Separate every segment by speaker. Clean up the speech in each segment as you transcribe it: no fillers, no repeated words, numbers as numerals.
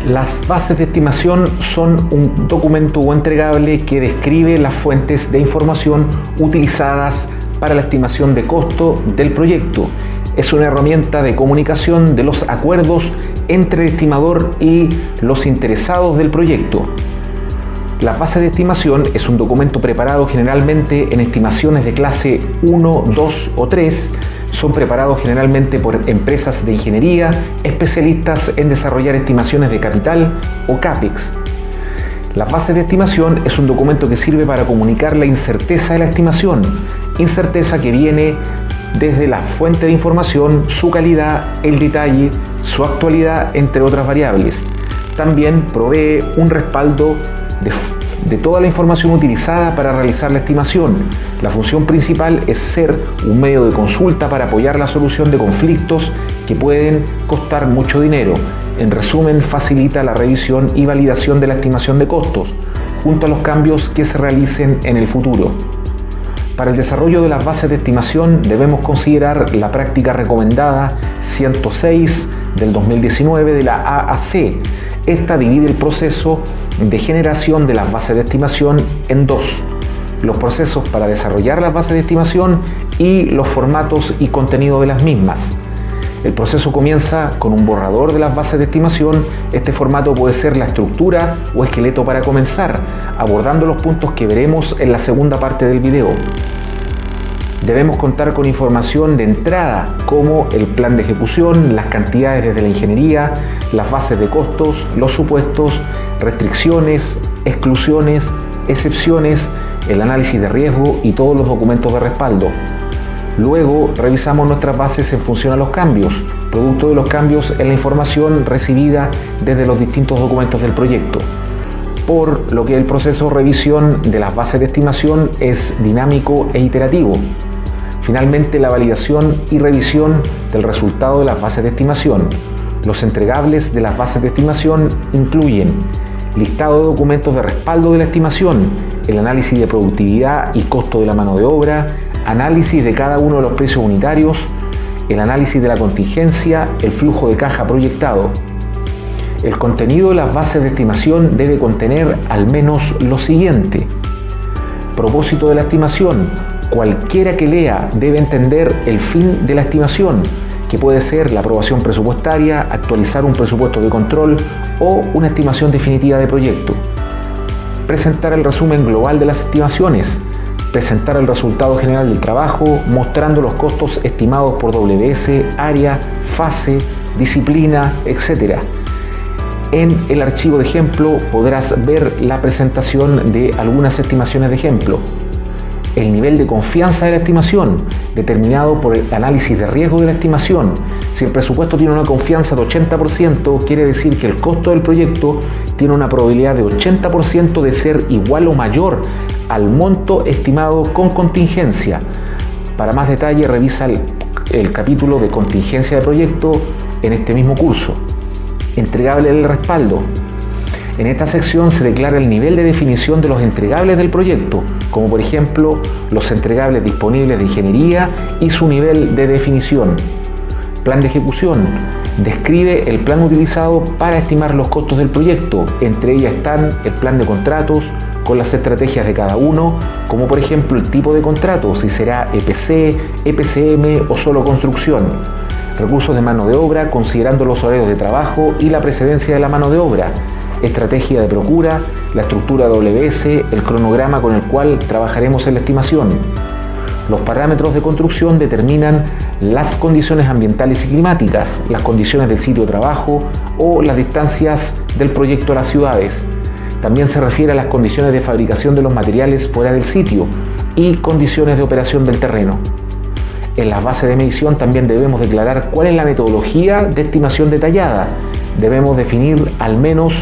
Speaker 1: Las bases de estimación son un documento o entregable que describe las fuentes de información utilizadas para la estimación de costo del proyecto. Es una herramienta de comunicación de los acuerdos entre el estimador y los interesados del proyecto. Las bases de estimación es un documento preparado generalmente en estimaciones de clase 1, 2 o 3. Son preparados generalmente por empresas de ingeniería, especialistas en desarrollar estimaciones de capital o CAPEX. Las bases de estimación es un documento que sirve para comunicar la incerteza de la estimación, incerteza que viene desde la fuente de información, su calidad, el detalle, su actualidad, entre otras variables. También provee un respaldo de toda la información utilizada para realizar la estimación. La función principal es ser un medio de consulta para apoyar la solución de conflictos que pueden costar mucho dinero. En resumen, facilita la revisión y validación de la estimación de costos, junto a los cambios que se realicen en el futuro. Para el desarrollo de las bases de estimación debemos considerar la práctica recomendada 106 del 2019 de la AAC. Esta divide el proceso de generación de las bases de estimación en dos: los procesos para desarrollar las bases de estimación y los formatos y contenido de las mismas. El proceso comienza con un borrador de las bases de estimación. Este formato puede ser la estructura o esqueleto para comenzar, abordando los puntos que veremos en la segunda parte del video. Debemos contar con información de entrada como el plan de ejecución, las cantidades desde la ingeniería, las bases de costos, los supuestos, restricciones, exclusiones, excepciones, el análisis de riesgo y todos los documentos de respaldo. Luego revisamos nuestras bases en función a los cambios, producto de los cambios en la información recibida desde los distintos documentos del proyecto. Por lo que el proceso de revisión de las bases de estimación es dinámico e iterativo. Finalmente, la validación y revisión del resultado de las bases de estimación. Los entregables de las bases de estimación incluyen listado de documentos de respaldo de la estimación, el análisis de productividad y costo de la mano de obra, análisis de cada uno de los precios unitarios, el análisis de la contingencia, el flujo de caja proyectado. El contenido de las bases de estimación debe contener al menos lo siguiente: propósito de la estimación. Cualquiera que lea debe entender el fin de la estimación, que puede ser la aprobación presupuestaria, actualizar un presupuesto de control o una estimación definitiva de proyecto. Presentar el resumen global de las estimaciones. Presentar el resultado general del trabajo, mostrando los costos estimados por WS, área, fase, disciplina, etc. En el archivo de ejemplo podrás ver la presentación de algunas estimaciones de ejemplo. El nivel de confianza de la estimación, determinado por el análisis de riesgo de la estimación. Si el presupuesto tiene una confianza de 80%, quiere decir que el costo del proyecto tiene una probabilidad de 80% de ser igual o mayor al monto estimado con contingencia. Para más detalle, revisa el capítulo de contingencia de proyecto en este mismo curso. Entregable del respaldo. En esta sección se declara el nivel de definición de los entregables del proyecto, como por ejemplo los entregables disponibles de ingeniería y su nivel de definición. Plan de ejecución. Describe el plan utilizado para estimar los costos del proyecto. Entre ellas están el plan de contratos con las estrategias de cada uno, como por ejemplo el tipo de contrato, si será EPC, EPCM o solo construcción. Recursos de mano de obra, considerando los horarios de trabajo y la precedencia de la mano de obra. Estrategia de procura, la estructura WS, el cronograma con el cual trabajaremos en la estimación. Los parámetros de construcción determinan las condiciones ambientales y climáticas, las condiciones del sitio de trabajo o las distancias del proyecto a las ciudades. También se refiere a las condiciones de fabricación de los materiales fuera del sitio y condiciones de operación del terreno. En las bases de medición también debemos declarar cuál es la metodología de estimación detallada. Debemos definir al menos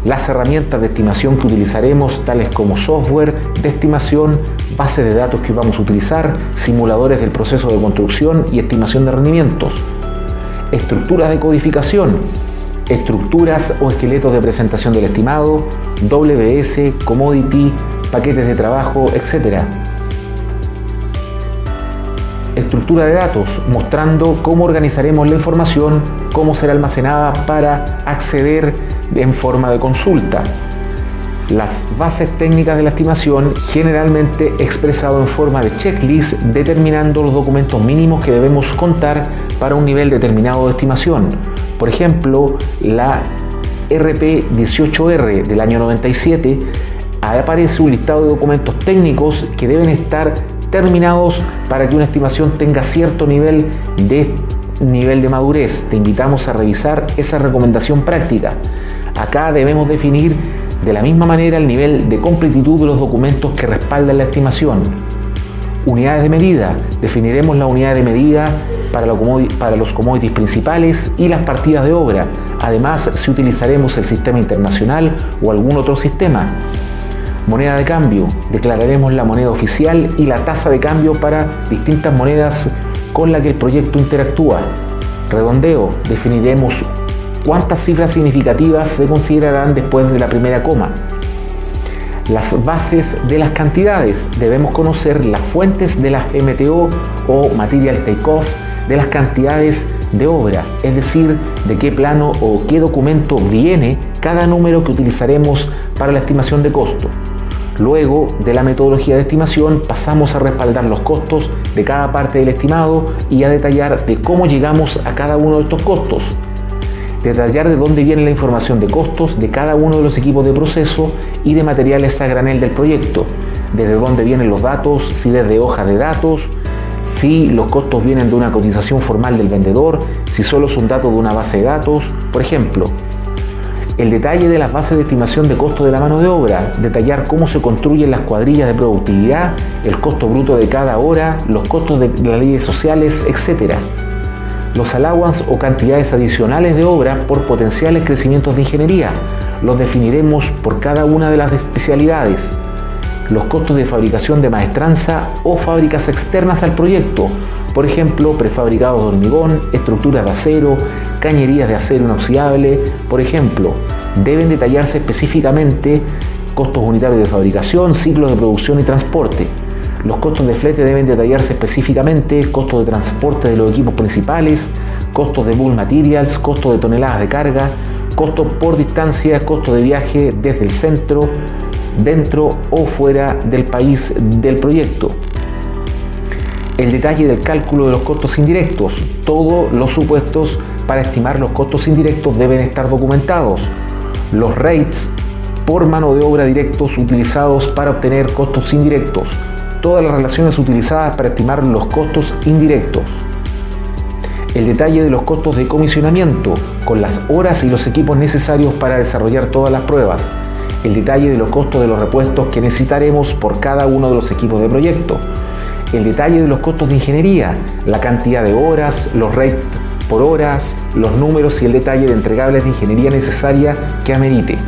Speaker 1: las herramientas de estimación que utilizaremos, tales como software de estimación, bases de datos que vamos a utilizar, simuladores del proceso de construcción y estimación de rendimientos. Estructuras de codificación, estructuras o esqueletos de presentación del estimado, WS, commodity, paquetes de trabajo, etc. Estructura de datos, mostrando cómo organizaremos la información, cómo será almacenada para acceder en forma de consulta. Las bases técnicas de la estimación generalmente expresado en forma de checklist, determinando los documentos mínimos que debemos contar para un nivel determinado de estimación. Por ejemplo, la RP 18R del año 97 aparece un listado de documentos técnicos que deben estar terminados para que una estimación tenga cierto nivel de madurez. Te invitamos a revisar esa recomendación práctica. Acá debemos definir de la misma manera el nivel de completitud de los documentos que respaldan la estimación. Unidades de medida. Definiremos la unidad de medida para los commodities principales y las partidas de obra. Además, si utilizaremos el sistema internacional o algún otro sistema. Moneda de cambio. Declararemos la moneda oficial y la tasa de cambio para distintas monedas con la que el proyecto interactúa. Redondeo. Definiremos cuántas cifras significativas se considerarán después de la primera coma. Las bases de las cantidades. Debemos conocer las fuentes de las MTO o Material Takeoff de las cantidades de obra, es decir, de qué plano o qué documento viene cada número que utilizaremos para la estimación de costo. Luego de la metodología de estimación pasamos a respaldar los costos de cada parte del estimado y a detallar de cómo llegamos a cada uno de estos costos. Detallar de dónde viene la información de costos de cada uno de los equipos de proceso y de materiales a granel del proyecto, desde dónde vienen los datos, si desde hojas de datos, si los costos vienen de una cotización formal del vendedor, si solo son datos de una base de datos, por ejemplo. El detalle de las bases de estimación de costo de la mano de obra, detallar cómo se construyen las cuadrillas de productividad, el costo bruto de cada hora, los costos de las leyes sociales, etc. Los allowance o cantidades adicionales de obra por potenciales crecimientos de ingeniería. Los definiremos por cada una de las especialidades. Los costos de fabricación de maestranza o fábricas externas al proyecto. Por ejemplo, prefabricados de hormigón, estructuras de acero, cañerías de acero inoxidable. Por ejemplo, deben detallarse específicamente costos unitarios de fabricación, ciclos de producción y transporte. Los costos de flete deben detallarse específicamente, costos de transporte de los equipos principales, costos de bulk materials, costos de toneladas de carga, costos por distancia, costos de viaje desde el centro, dentro o fuera del país del proyecto. El detalle del cálculo de los costos indirectos. Todos los supuestos para estimar los costos indirectos deben estar documentados. Los rates por mano de obra directos utilizados para obtener costos indirectos. Todas las relaciones utilizadas para estimar los costos indirectos. El detalle de los costos de comisionamiento, con las horas y los equipos necesarios para desarrollar todas las pruebas. El detalle de los costos de los repuestos que necesitaremos por cada uno de los equipos de proyecto. El detalle de los costos de ingeniería, la cantidad de horas, los rates por horas, los números y el detalle de entregables de ingeniería necesaria que amerite.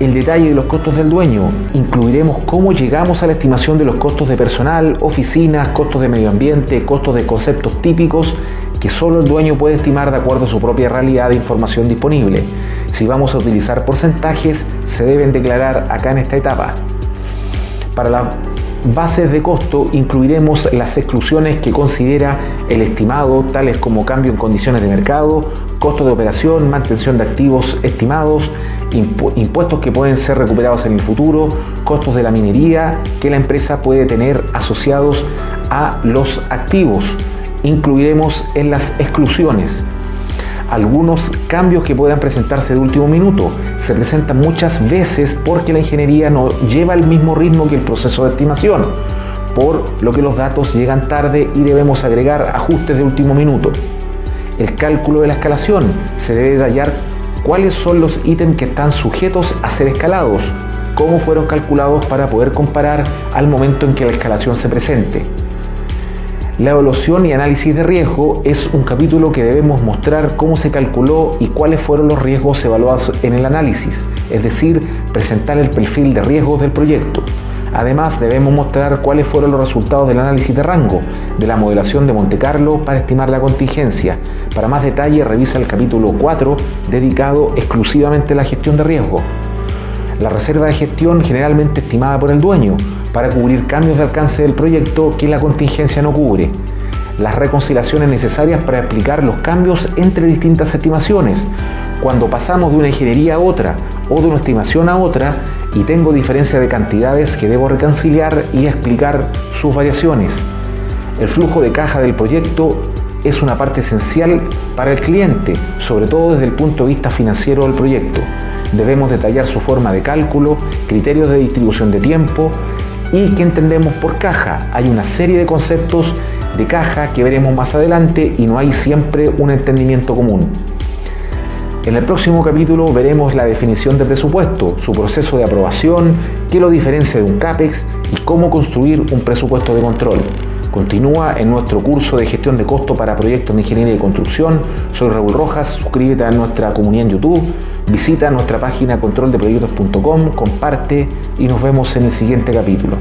Speaker 1: El detalle de los costos del dueño. Incluiremos cómo llegamos a la estimación de los costos de personal, oficinas, costos de medio ambiente, costos de conceptos típicos que solo el dueño puede estimar de acuerdo a su propia realidad de información disponible. Si vamos a utilizar porcentajes, se deben declarar acá en esta etapa. Para las bases de costo incluiremos las exclusiones que considera el estimado, tales como cambio en condiciones de mercado, costo de operación, mantención de activos estimados, impuestos que pueden ser recuperados en el futuro, costos de la minería que la empresa puede tener asociados a los activos. Incluiremos en las exclusiones algunos cambios que puedan presentarse de último minuto. Se presentan muchas veces porque la ingeniería no lleva el mismo ritmo que el proceso de estimación, por lo que los datos llegan tarde y debemos agregar ajustes de último minuto. El cálculo de la escalación. Se debe detallar cuáles son los ítems que están sujetos a ser escalados, cómo fueron calculados para poder comparar al momento en que la escalación se presente. La evaluación y análisis de riesgo es un capítulo que debemos mostrar cómo se calculó y cuáles fueron los riesgos evaluados en el análisis, es decir, presentar el perfil de riesgos del proyecto. Además, debemos mostrar cuáles fueron los resultados del análisis de rango, de la modelación de Monte Carlo para estimar la contingencia. Para más detalle, revisa el capítulo 4 dedicado exclusivamente a la gestión de riesgo. La reserva de gestión generalmente estimada por el dueño para cubrir cambios de alcance del proyecto que la contingencia no cubre. Las reconciliaciones necesarias para explicar los cambios entre distintas estimaciones. Cuando pasamos de una ingeniería a otra o de una estimación a otra y tengo diferencia de cantidades que debo reconciliar y explicar sus variaciones. El flujo de caja del proyecto es una parte esencial para el cliente, sobre todo desde el punto de vista financiero del proyecto. Debemos detallar su forma de cálculo, criterios de distribución de tiempo y qué entendemos por caja. Hay una serie de conceptos de caja que veremos más adelante y no hay siempre un entendimiento común. En el próximo capítulo veremos la definición de presupuesto, su proceso de aprobación, qué lo diferencia de un CAPEX y cómo construir un presupuesto de control. Continúa en nuestro curso de gestión de costo para proyectos de ingeniería y construcción. Soy Raúl Rojas, suscríbete a nuestra comunidad en YouTube, visita nuestra página controldeproyectos.com, comparte y nos vemos en el siguiente capítulo.